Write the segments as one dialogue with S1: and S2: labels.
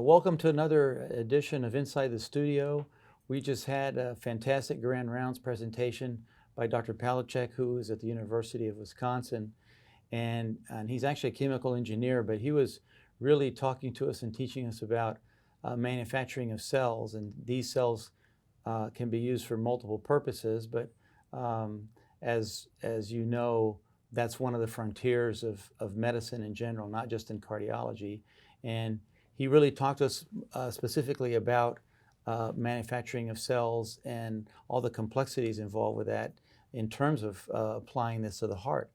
S1: Welcome to another edition of Inside the Studio. We just had a fantastic Grand Rounds presentation by Dr. Palecek, who is at the University of Wisconsin. And he's actually a chemical engineer, but he was really talking to us and teaching us about manufacturing of cells. And these cells can be used for multiple purposes, but as you know, that's one of the frontiers of medicine in general, not just in cardiology. And he really talked to us specifically about manufacturing of cells and all the complexities involved with that in terms of applying this to the heart.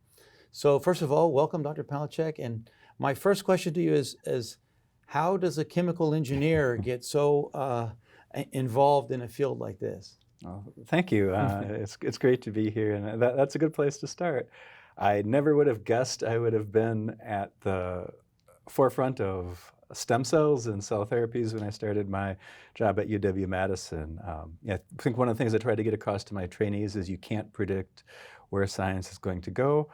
S1: So first of all, welcome, Dr. Palecek. And my first question to you is how does a chemical engineer get so involved in a field like this?
S2: Oh, thank you. It's great to be here, and that's a good place to start. I never would have guessed I would have been at the forefront of stem cells and cell therapies when I started my job at UW-Madison. I think one of the things I try to get across to my trainees is you can't predict where science is going to go.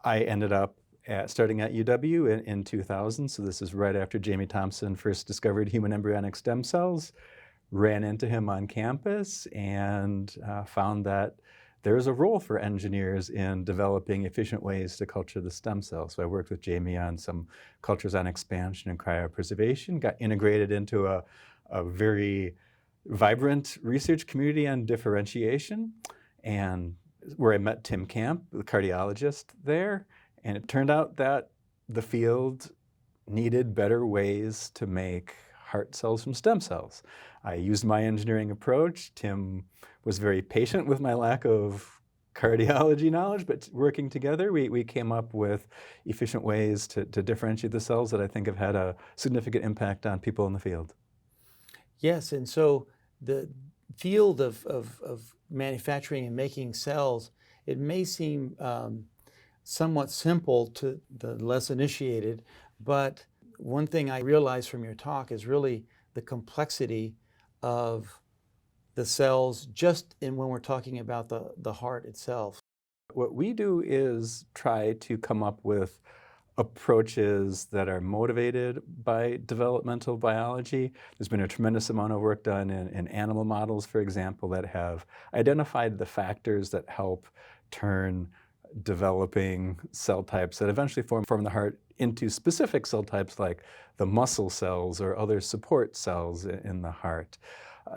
S2: I ended up starting at UW in 2000, so this is right after Jamie Thompson first discovered human embryonic stem cells. Ran into him on campus and found that there's a role for engineers in developing efficient ways to culture the stem cells. So I worked with Jamie on some cultures on expansion and cryopreservation, got integrated into a very vibrant research community on differentiation, and where I met Tim Camp, the cardiologist there, and it turned out that the field needed better ways to make heart cells from stem cells. I used my engineering approach. Tim was very patient with my lack of cardiology knowledge, but working together, we came up with efficient ways to differentiate the cells that I think have had a significant impact on people in the field.
S1: Yes, and so the field of manufacturing and making cells, it may seem somewhat simple to the less initiated, but one thing I realized from your talk is really the complexity of the cells just when we're talking about the heart itself.
S2: What we do is try to come up with approaches that are motivated by developmental biology. There's been a tremendous amount of work done in animal models, for example, that have identified the factors that help turn developing cell types that eventually form the heart into specific cell types like the muscle cells or other support cells in the heart.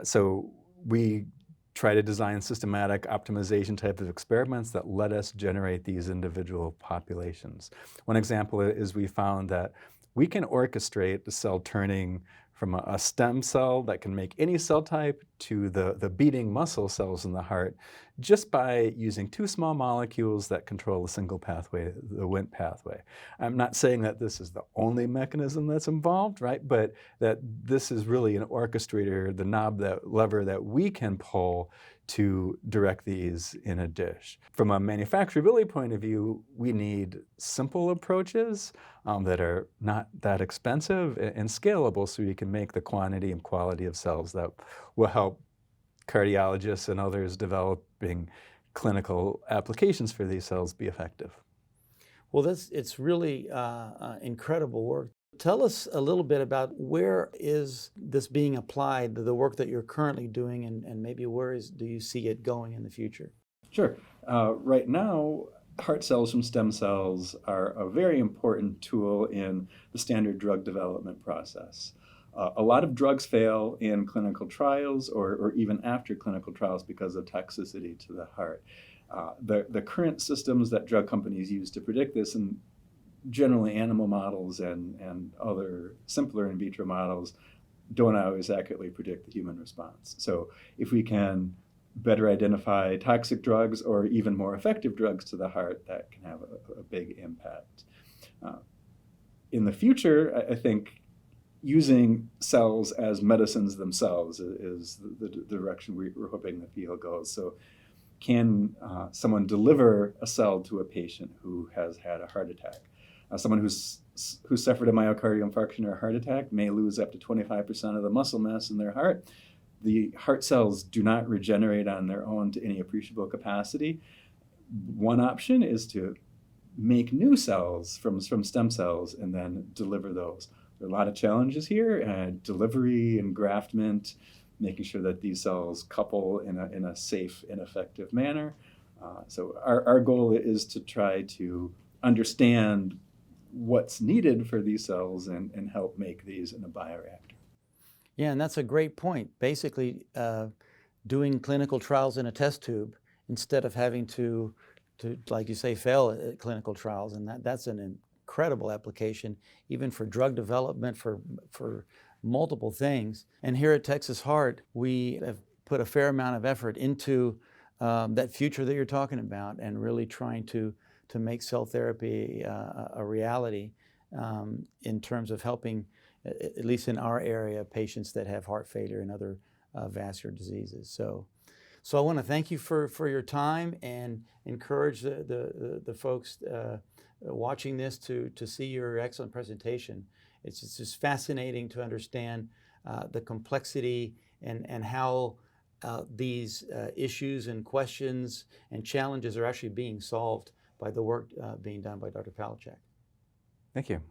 S2: So we try to design systematic optimization type of experiments that let us generate these individual populations. One example is we found that we can orchestrate the cell turning from a stem cell that can make any cell type to the beating muscle cells in the heart just by using two small molecules that control a single pathway, the Wnt pathway. I'm not saying that this is the only mechanism that's involved, right? But that this is really an orchestrator, the knob, that lever that we can pull to direct these in a dish. From a manufacturability point of view, we need simple approaches that are not that expensive and scalable, so we can make the quantity and quality of cells that will help cardiologists and others developing clinical applications for these cells be effective.
S1: Well, it's really incredible work. Tell us a little bit about where is this being applied, the work that you're currently doing, and maybe do you see it going in the future?
S2: Sure. Right now, heart cells from stem cells are a very important tool in the standard drug development process. A lot of drugs fail in clinical trials or even after clinical trials because of toxicity to the heart. The current systems that drug companies use to predict this, and generally animal models and other simpler in vitro models, don't always accurately predict the human response. So if we can better identify toxic drugs or even more effective drugs to the heart, that can have a big impact. In the future, I think using cells as medicines themselves is the direction we're hoping the field goes. So can someone deliver a cell to a patient who has had a heart attack? Someone who suffered a myocardial infarction or a heart attack may lose up to 25% of the muscle mass in their heart. The heart cells do not regenerate on their own to any appreciable capacity. One option is to make new cells from stem cells and then deliver those. there are a lot of challenges here, delivery, engraftment, making sure that these cells couple in a safe and effective manner. So our goal is to try to understand what's needed for these cells and help make these in a bioreactor.
S1: Yeah, and that's a great point. Basically, doing clinical trials in a test tube instead of having to like you say, fail at clinical trials, and that's an incredible application, even for drug development, for multiple things. And here at Texas Heart, we have put a fair amount of effort into that future that you're talking about, and really trying to make cell therapy a reality in terms of helping, at least in our area, patients that have heart failure and other vascular diseases. So I want to thank you for your time, and encourage the folks watching this to see your excellent presentation. It's just fascinating to understand the complexity and how these issues and questions and challenges are actually being solved by the work being done by Dr. Palecek.
S2: Thank you.